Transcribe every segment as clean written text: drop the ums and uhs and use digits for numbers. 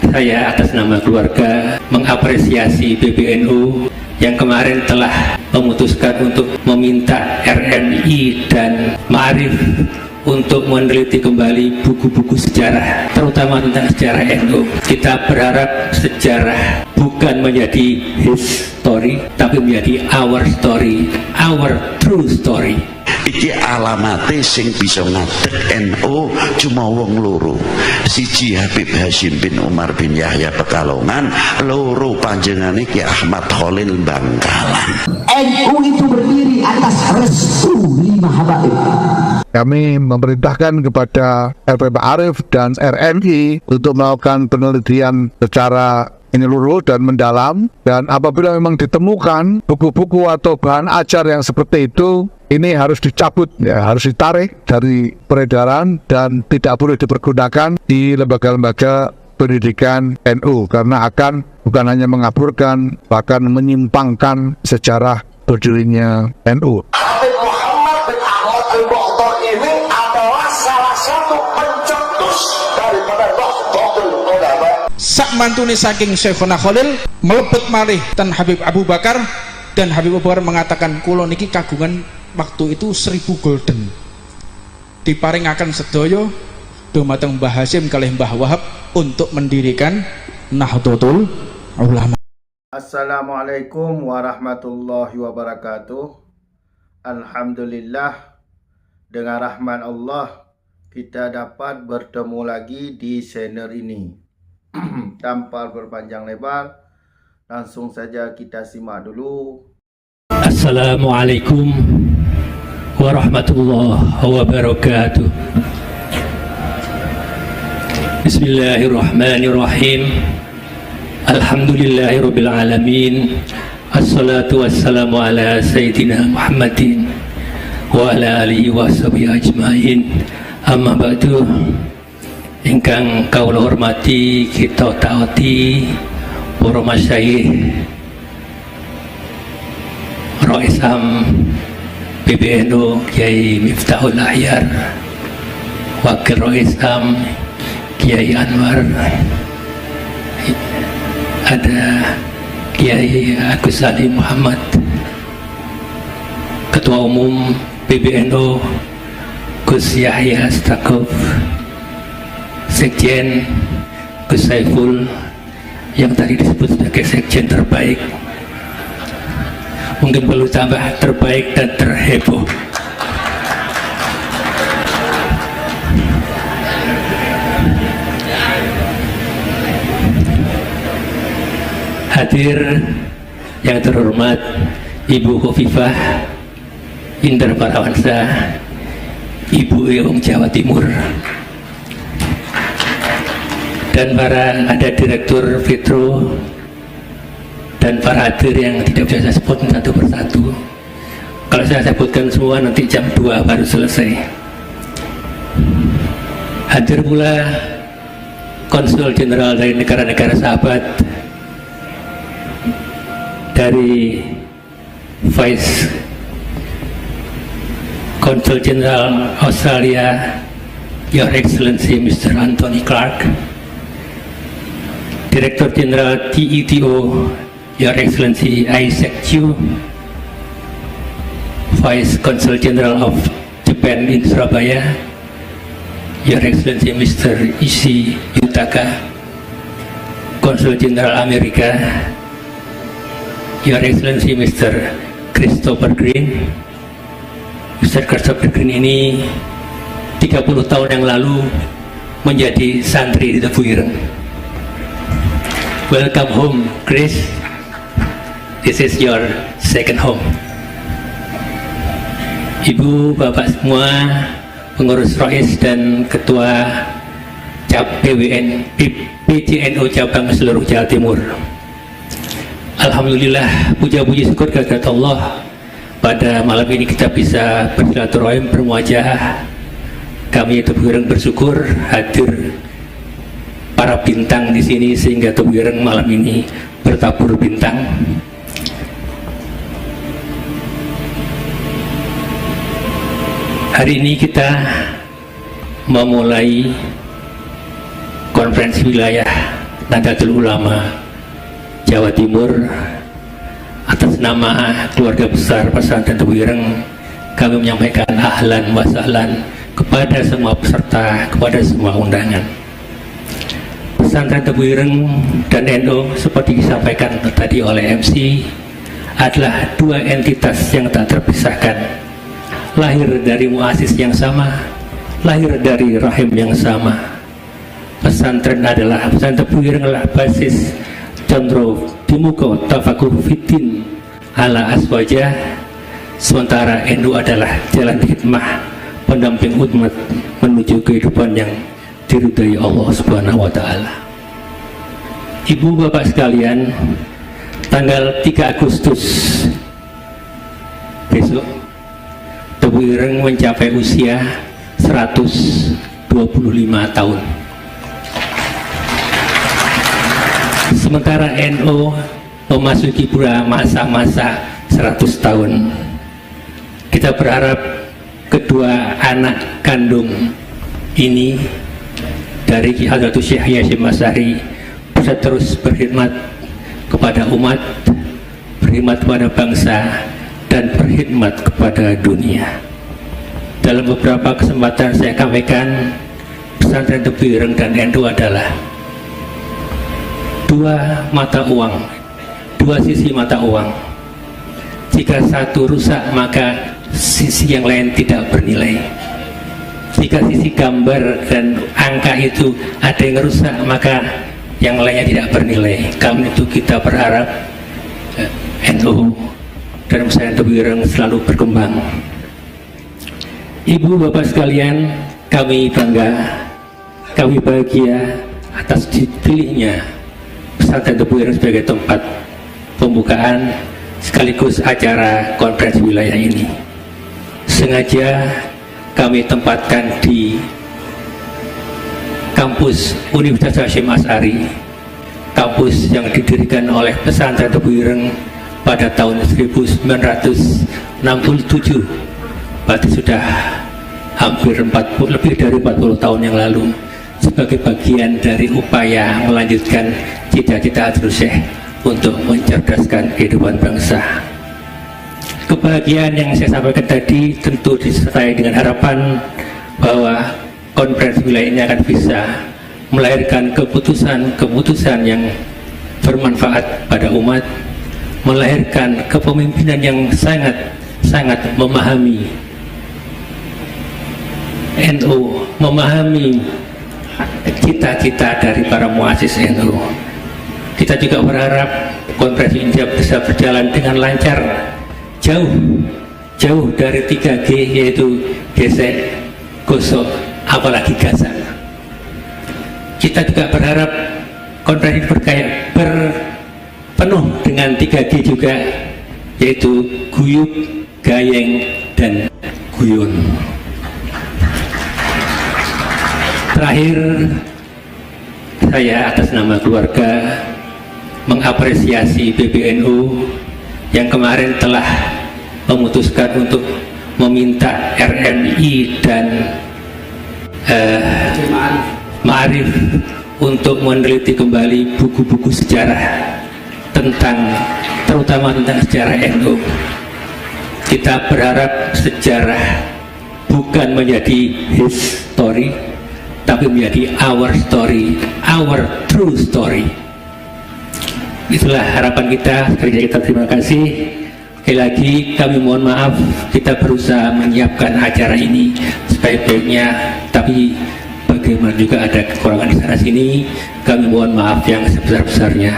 Saya atas nama keluarga mengapresiasi PBNU yang kemarin telah memutuskan untuk meminta RMI dan Ma'arif untuk meneliti kembali buku-buku sejarah, terutama tentang sejarah NU. Kita berharap sejarah bukan menjadi his story, tapi menjadi our story, our true story. Iki alamate sing bisa ngadeg NU cuma wong loro. Siji Habib Hasyim bin Umar bin Yahya Pekalongan, loro panjenengane Ki Ahmad Khalil Bangkalan. NU itu berdiri atas restu 5 habaib. Kami memerintahkan kepada LP Ma'arif dan RMI untuk melakukan penelitian secara menyeluruh dan mendalam, dan apabila memang ditemukan buku-buku atau bahan ajar yang seperti itu, ini harus dicabut, ya, harus ditarik dari peredaran dan tidak boleh dipergunakan di lembaga-lembaga pendidikan NU, karena akan bukan hanya mengaburkan, bahkan menyimpangkan sejarah berdirinya NU. Habib Muhammad bin Ahmad al-Mu'tar ini adalah salah satu pencetus daripada Nahdlatul Ulama. Sak mantune saking Syekhona Khalil melebet malih ten Habib Abu Bakar, dan Habib Abu Bakar mengatakan kula niki kagungan waktu itu 1000 golden diparingaken sedaya dumateng Mbah Hasyim kalih Mbah Wahab untuk mendirikan Nahdlatul Ulama. Assalamualaikum warahmatullahi wabarakatuh. Alhamdulillah, dengan rahmat Allah kita dapat bertemu lagi di channel ini. Tanpa berpanjang lebar, langsung saja kita simak dulu. Assalamualaikum warahmatullahi wabarakatuh. Bismillahirrahmanirrahim. Alhamdulillahirabbil alamin. Assalatu wassalamu ala sayyidina Muhammadin wa ala alihi washabihi ajmain. Amma ba'du. Ingkang kawula hormati, kita taati para masyayikh Raisam PBNU Kiai Miftahul Ahyar, Wakil Raisam Kiai Anwar, ada Kiai Agus Salim Muhammad, Ketua Umum PBNU Gus Yahya Stakuf, Sekjen Gus Saiful yang tadi disebut sebagai Sekjen terbaik, mungkin perlu tambah terbaik dan terheboh. Hadir yang terhormat Ibu Khofifah Indar Parawansa, Ibu Eong Jawa Timur, dan para ada Direktur Fitro, dan para hadir yang tidak bisa saya sebut satu persatu. Kalau saya sebutkan semua nanti jam 2 baru selesai. Hadir pula Konsul Jenderal dari negara-negara sahabat, dari Vice Konsul Jenderal Australia Your Excellency Mr. Anthony Clark, Direktur Jenderal TETO Your Excellency Isaac Chu, Vice Consul General of Japan in Surabaya Your Excellency Mr. Ishii Yutaka, Konsul Jenderal Amerika Your Excellency Mr. Christopher Green. Mr. Christopher Green ini 30 tahun yang lalu menjadi santri di Tebu Ireng. Welcome home, Chris. This is your second home. Ibu, bapak semua, pengurus Rois dan ketua Cap PBNU cabang seluruh Jawa Timur. Alhamdulillah, puja-puji syukur kehadirat Allah, pada malam ini kita bisa bersilaturahim, bermuajah. Kami Tebu Ireng bersyukur hadir para bintang di sini sehingga Tebu Ireng malam ini bertabur bintang. Hari ini kita memulai konferensi wilayah Nahdlatul Ulama Jawa Timur, atas nama keluarga besar Pesantren Tebu Ireng, kami menyampaikan ahlan wa sahlan kepada semua peserta, kepada semua undangan. Pesantren Tebu Ireng dan NU seperti disampaikan tadi oleh MC adalah dua entitas yang tak terpisahkan, lahir dari muasis yang sama, lahir dari rahim yang sama. Pesantren Tebu Ireng adalah basis Condro Timuko Tafakuh Fitin ala Aswajah, sementara NU adalah jalan hikmah pendamping umat menuju kehidupan yang diridhai Allah Subhanahu wa Ta'ala. Ibu bapak sekalian, tanggal 3 Agustus besok Tebu Ireng mencapai usia 125 tahun. Sementara NU memasuki pula masa-masa 100 tahun. Kita berharap kedua anak kandung ini dari Ki Hadratus Syekh Hasyim Asy'ari bisa terus berkhidmat kepada umat, berkhidmat kepada bangsa, dan berkhidmat kepada dunia. Dalam beberapa kesempatan saya sampaikan, Pesantren Tebu Ireng dan NU adalah dua mata uang, dua sisi mata uang. Jika satu rusak, maka sisi yang lain tidak bernilai. Jika sisi gambar dan angka itu ada yang rusak, maka yang lainnya tidak bernilai. Karena itu kita berharap NU dan Pesantren Tebu Ireng selalu berkembang. Ibu bapak sekalian, kami bangga, kami bahagia atas dipilihnya Pesantren Tebu Ireng sebagai tempat pembukaan sekaligus acara konferensi wilayah ini. Sengaja kami tempatkan di kampus Universitas Hasyim Asy'ari, kampus yang didirikan oleh Pesantren Tebu Ireng pada tahun 1967. Berarti sudah hampir lebih dari 40 tahun yang lalu, sebagai bagian dari upaya melanjutkan cita-cita Hadratus Syekh untuk mencerdaskan kehidupan bangsa. Kebahagiaan yang saya sampaikan tadi tentu disertai dengan harapan bahwa konferensi wilayah ini akan bisa melahirkan keputusan-keputusan yang bermanfaat pada umat, melahirkan kepemimpinan yang sangat memahami NU, memahami cita-cita dari para muassis NU. Kita juga berharap konferensi ini bisa berjalan dengan lancar, jauh dari 3G, yaitu gesek, gosok, apalagi gasak. Kita juga berharap konferensi berpenuh dengan 3G juga, yaitu guyub, gayeng, dan guyon. Terakhir, saya atas nama keluarga mengapresiasi PBNU yang kemarin telah memutuskan untuk meminta RMI dan Ma'arif untuk meneliti kembali buku-buku sejarah terutama tentang sejarah NU. Kita berharap sejarah bukan menjadi history, tapi menjadi our story, our true story. Itulah harapan kita. Sekali lagi kita terima kasih. Sekali lagi kami mohon maaf, kita berusaha menyiapkan acara ini sebaik-baiknya, tapi bagaimana juga ada kekurangan di sana sini. Kami mohon maaf yang sebesar-besarnya.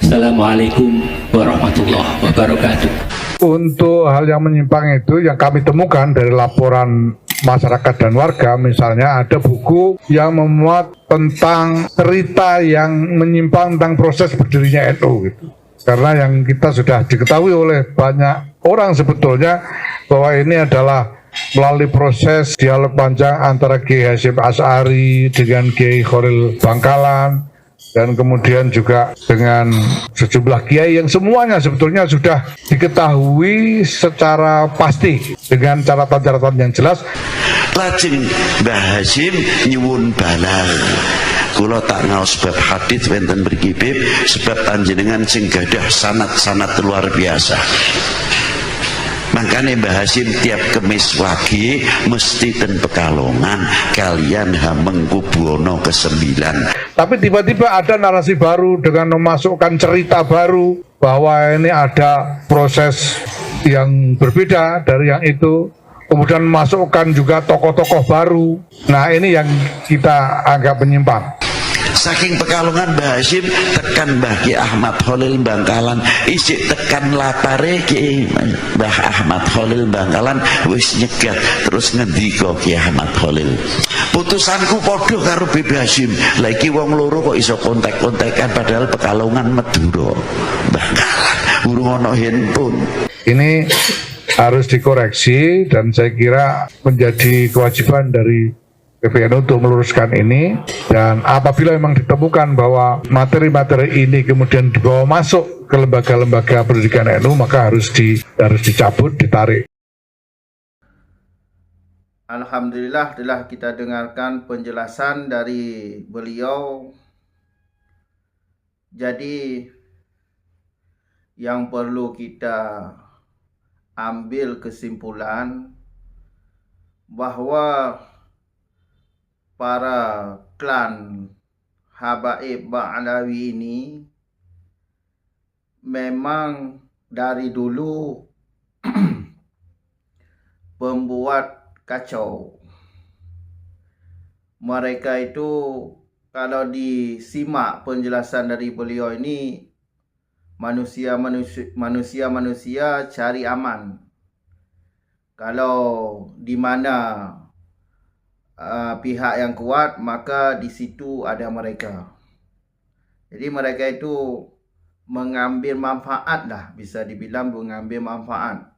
Assalamualaikum warahmatullahi wabarakatuh. Untuk hal yang menyimpang itu yang kami temukan dari laporan masyarakat dan warga, misalnya ada buku yang memuat tentang cerita yang menyimpang tentang proses berdirinya NU gitu. Karena yang kita sudah diketahui oleh banyak orang sebetulnya bahwa ini adalah melalui proses dialog panjang antara Kiai Hasyim Asy'ari dengan Kiai Khalil Bangkalan, dan kemudian juga dengan sejumlah kiai yang semuanya sebetulnya sudah diketahui secara pasti dengan catatan-catatan yang jelas. Lajeng Mbah Hasyim nyuwun balal, kula tak ngaos bab hadis wonten mriki Bib, sebab panjenengan sing gadah sanad-sanad luar biasa. Makanya Mbah Hasyim tiap kemis wage mesti ten Pekalongan kalian Hamengkubuwono ke-9. Tapi tiba-tiba ada narasi baru dengan memasukkan cerita baru bahwa ini ada proses yang berbeda dari yang itu. Kemudian memasukkan juga tokoh-tokoh baru. Nah, ini yang kita anggap menyimpang. Saking Pekalongan Mbah Hasyim tekan Mbah Ki Ahmad Khalil Bangkalan, isik tekan lapare Ki Mbah Ahmad Khalil Bangkalan wis nyegat terus ngendika Ki Ahmad Khalil. Putusanku padha karo Bib Hasyim. Lah iki wong loro kok iso kontak-kontakan padahal Pekalongan Madura. Bangkalan urung ana handphone. Ini harus dikoreksi dan saya kira menjadi kewajiban dari PBNU untuk meluruskan ini. Dan apabila memang ditemukan bahwa materi-materi ini kemudian dibawa masuk ke lembaga-lembaga pendidikan NU, maka harus dicabut, ditarik. Alhamdulillah telah kita dengarkan penjelasan dari beliau. Jadi yang perlu kita ambil kesimpulan bahwa para klan Habaib Ba'alawi ini memang dari dulu pembuat kacau. Mereka itu kalau disimak penjelasan dari beliau ini, manusia cari aman. Kalau di mana pihak yang kuat, maka di situ ada mereka. Jadi mereka itu mengambil manfaat lah, bisa dibilang mengambil manfaat,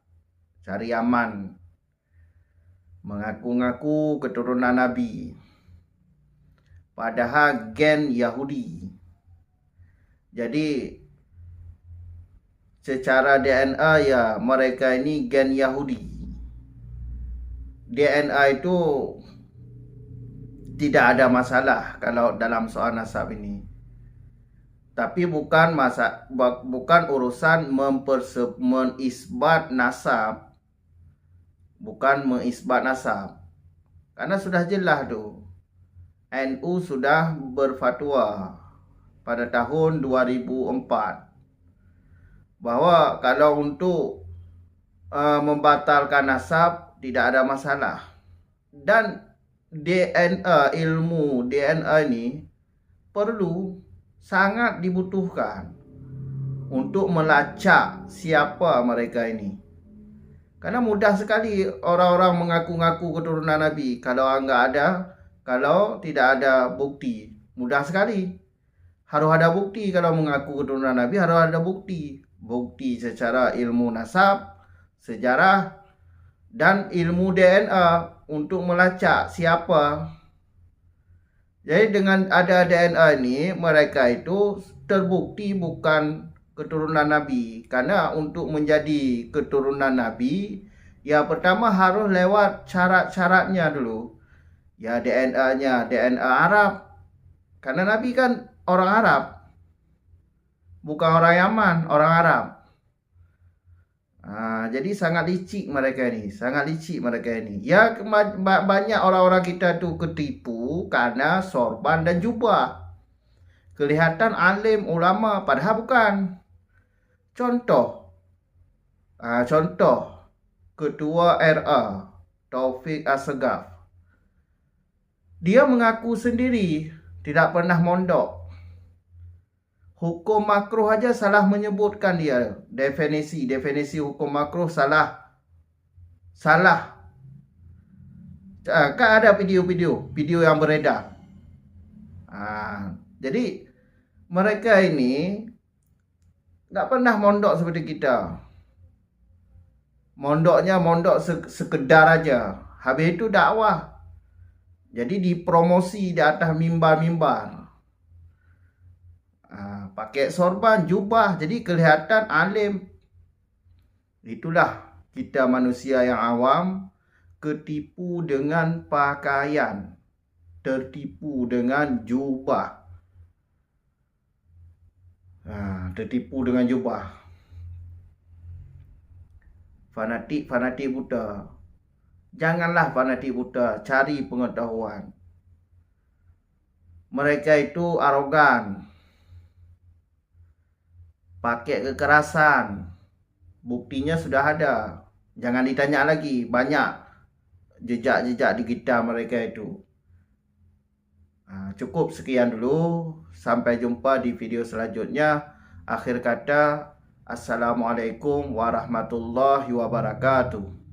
cari aman, mengaku-ngaku keturunan Nabi, padahal gen Yahudi. Jadi secara DNA ya mereka ini gen Yahudi. DNA itu tidak ada masalah kalau dalam soal nasab ini. Tapi bukan urusan menisbat nasab. Bukan mengisbat nasab. Karena sudah jelas tu. NU sudah berfatwa pada tahun 2004 bahwa kalau untuk membatalkan nasab tidak ada masalah. Dan DNA, ilmu DNA ini perlu sangat dibutuhkan untuk melacak siapa mereka ini. Karena mudah sekali orang-orang mengaku-ngaku keturunan Nabi kalau tidak ada bukti. Mudah sekali. Harus ada bukti kalau mengaku keturunan Nabi, harus ada bukti. Bukti secara ilmu nasab, sejarah, dan ilmu DNA untuk melacak siapa. Jadi dengan ada DNA ini, mereka itu terbukti bukan keturunan Nabi. Karena untuk menjadi keturunan Nabi, ya pertama harus lewat syarat-syaratnya dulu. Ya DNA-nya DNA Arab. Karena Nabi kan orang Arab, bukan orang Yaman, orang Arab. Jadi sangat licik mereka ini, Ya banyak orang-orang kita tu ketipu karena sorban dan jubah. Kelihatan alim ulama padahal bukan. Contoh Ketua RA Taufik Assegaf. Dia mengaku sendiri tidak pernah mondok. Hukum makruh aja salah menyebutkan dia. Definisi hukum makruh salah. Kan ada video yang beredar. Jadi mereka ini tak pernah mondok seperti kita. Mondoknya sekedar aja. Habis itu dakwah. Jadi dipromosi di atas mimbar-mimbar. Pakai sorban, jubah, jadi kelihatan alim. Itulah kita manusia yang awam, ketipu dengan pakaian. tertipu dengan jubah. Tertipu dengan jubah. Fanatik buta. Janganlah fanatik buta, cari pengetahuan. Mereka itu arogan, pakai kekerasan. Buktinya sudah ada. Jangan ditanya lagi, banyak jejak-jejak digital mereka itu. Cukup sekian dulu. Sampai jumpa di video selanjutnya. Akhir kata, Assalamualaikum warahmatullahi wabarakatuh.